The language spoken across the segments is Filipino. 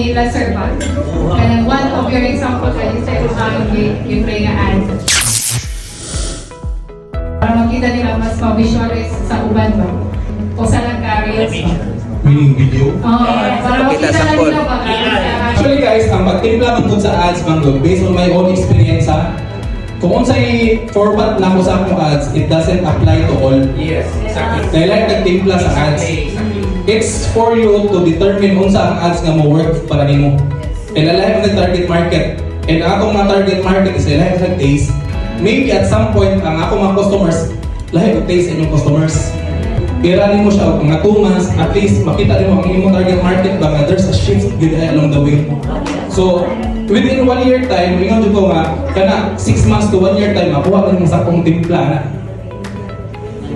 may lesser ba? And one of your example ay sa yung play nga ad. Para makita nila mas ma-visualize sa uban ba? O sa nag-reels ba? Meaning video? Oo, para makita na nila ba? Actually guys, ang pagtimpla man po sa ads manglog, based on my own experience ha, kung unsay format lang ko sa akong ads, it doesn't apply to all. Yes, exactly. Dahil like nagtimpla sa ads, it's for you to determine unsa ang ads nga mo work para nimo. Ilalahi mo ng target market. And ang akong mga target market is ilahi sa taste. Maybe at some point, ang akong mga customers, lahi ko taste inyong customers. Irani mo siya mga 2 months, at least makita rin mo ang inyong target market ba nga there's a shift good along the way. So, within 1 year time, mingon ko nga, kana 6 months to 1 year time, makuha rin mo sa akong timpla na.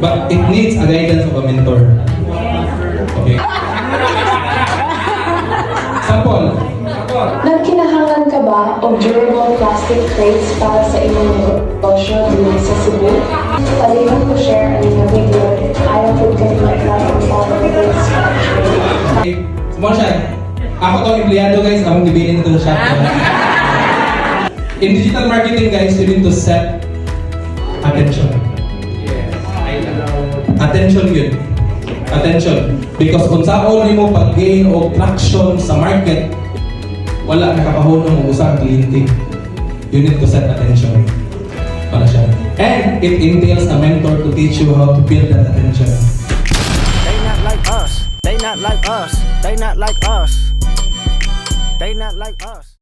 But it needs a guidance of a mentor. Okay. Sample. Nagkinahanglan ka ba o durable plastic crates para sa inyong negosyo dito sa Cebu? Palihog ko share ang inyong video. Ayaw po kayo mag-like ang followers. Okay. Small shot. Ako tong empleyado guys, akong gibilin ito sa shop. In digital marketing guys, you need to set attention. Attention yun. Attention. Because kung saan mo pag-gain o traction sa market, wala nakapahunong mo usang kliyente. You need to set attention. Para siya. And it entails a mentor to teach you how to build that attention. They not like us. They not like us. They not like us. They not like us.